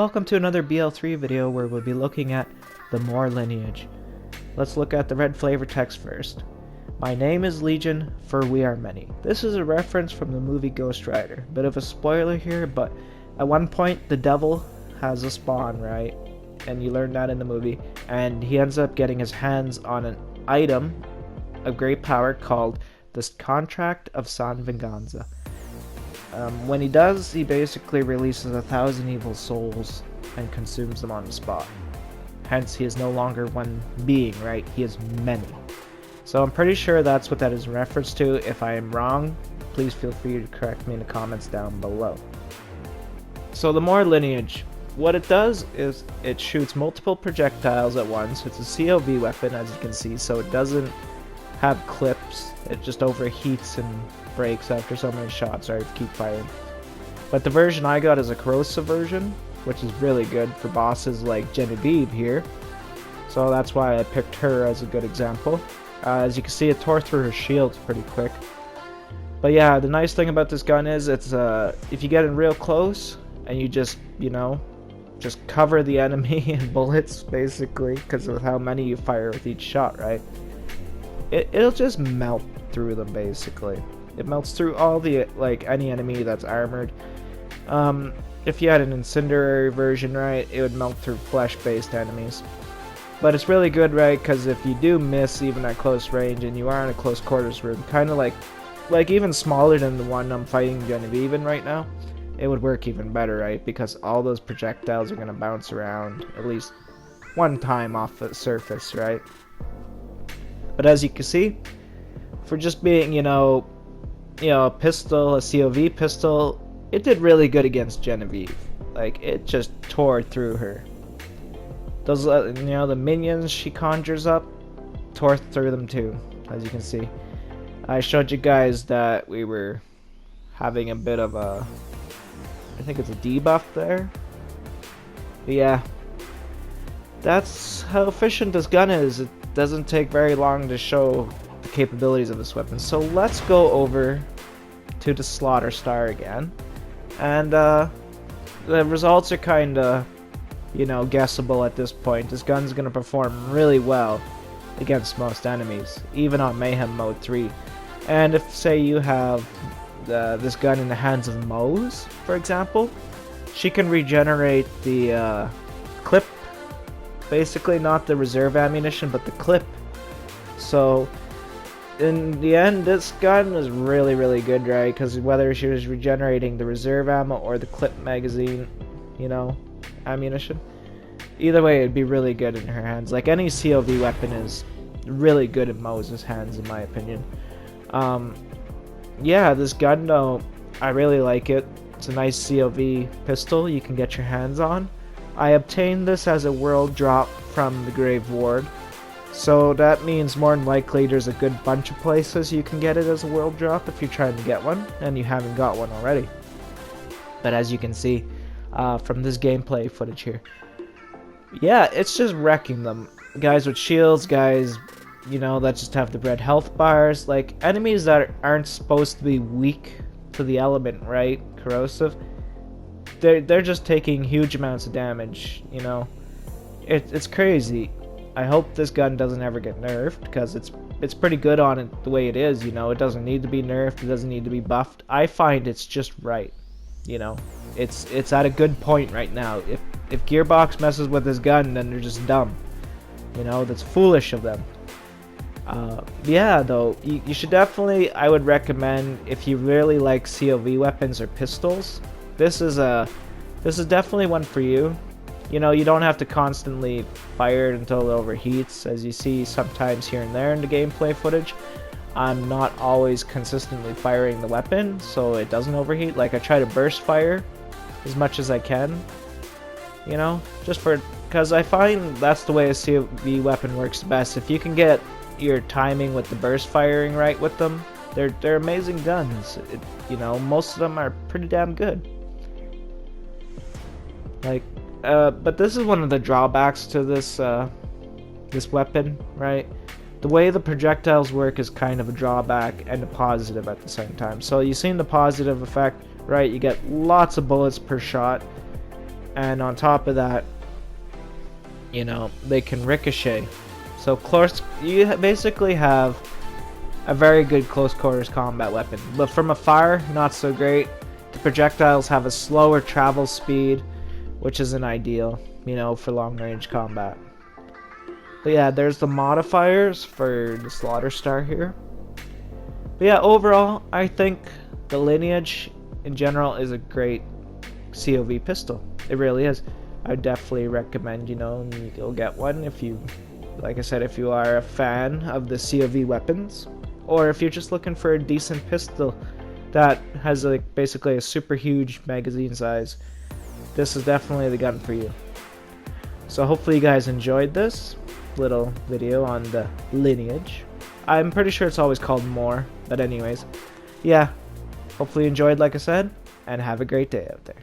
welcome to another BL3 video where we'll be looking at the More lineage. Let's look at the red flavor text first. My name is Legion, for we are many. This is a reference from the movie Ghost Rider. Bit of a spoiler here, but at one point the devil has a spawn, right? And you learn that in the movie, and he ends up getting his hands on an item of great power called the Contract of San Venganza. When he does, he basically releases 1,000 evil souls and consumes them on the spot. Hence, he is no longer one being, right? He is many. So I'm pretty sure that's what that is in reference to. If I am wrong, please feel free to correct me in the comments down below. So the More lineage, what it does is it shoots multiple projectiles at once. It's a COV weapon, as you can see, so it doesn't have clips. It just overheats and breaks after so many shots. Sorry to keep firing. But the version I got is a corrosive version, which is really good for bosses like Genevieve here. So that's why I picked her as a good example. As you can see, it tore through her shields pretty quick. But yeah, the nice thing about this gun is it's if you get in real close and you just, just cover the enemy in bullets, basically, because of how many you fire with each shot, right? It'll just melt through them, basically. It melts through all the, any enemy that's armored. If you had an incendiary version, right, it would melt through flesh-based enemies. But it's really good, right, because if you do miss even at close range and you are in a close quarters room, kind of like even smaller than the one I'm fighting Genevieve in right now, it would work even better, right, because all those projectiles are going to bounce around at least one time off the surface, right? But as you can see, for just being, a pistol, a COV pistol, it did really good against Genevieve. It just tore through her. Those, the minions she conjures up, tore through them too, as you can see. I showed you guys that we were having a bit of a, I think it's a debuff there. But yeah, that's how efficient this gun is. It doesn't take very long to show the capabilities of this weapon. So let's go over to the Slaughter Star again, and the results are kinda guessable at this point. This gun's gonna perform really well against most enemies, even on Mayhem Mode 3. And if, say, you have this gun in the hands of Mose, for example, she can regenerate the clip, basically not the reserve ammunition, but the clip. So in the end, this gun is really, really good, right? Because whether she was regenerating the reserve ammo or the clip magazine, ammunition, either way, it'd be really good in her hands. Like, any COV weapon is really good in Mose's hands, in my opinion. Yeah, this gun, though, I really like it. It's a nice COV pistol you can get your hands on. I obtained this as a world drop from the Grave Ward, so that means more than likely there's a good bunch of places you can get it as a world drop if you're trying to get one and you haven't got one already. But as you can see from this gameplay footage here, yeah, it's just wrecking them. Guys with shields, guys, that just have the red health bars, enemies that aren't supposed to be weak to the element, right? Corrosive. They're just taking huge amounts of damage, It's crazy. I hope this gun doesn't ever get nerfed, because it's pretty good on it the way it is, It doesn't need to be nerfed, it doesn't need to be buffed. I find it's just right, It's at a good point right now. If Gearbox messes with this gun, then they're just dumb. That's foolish of them. Yeah, though, you should definitely, I would recommend, if you really like COV weapons or pistols, this is definitely one for you. You don't have to constantly fire it until it overheats, as you see sometimes here and there in the gameplay footage. I'm not always consistently firing the weapon, so it doesn't overheat. I try to burst fire as much as I can, because I find that's the way a COV weapon works best. If you can get your timing with the burst firing right with them, they're amazing guns. Most of them are pretty damn good. But this is one of the drawbacks to this this weapon, right? The way the projectiles work is kind of a drawback and a positive at the same time. So you've seen the positive effect, right? You get lots of bullets per shot, and on top of that, you know, they can ricochet. So close, you basically have a very good close quarters combat weapon, but from afar, not so great. The projectiles have a slower travel speed, which isn't ideal, you know, for long range combat. But yeah, there's the modifiers for the Slaughter Star here. But yeah, overall, I think the Lineage in general is a great COV pistol. It really is. I definitely recommend, you know, you go get one if you, like I said, if you are a fan of the COV weapons, or if you're just looking for a decent pistol that has like basically a super huge magazine size. This is definitely the gun for you. So hopefully you guys enjoyed this little video on the Lineage. I'm pretty sure it's always called More, but anyways, yeah, hopefully you enjoyed, like I said, and have a great day out there.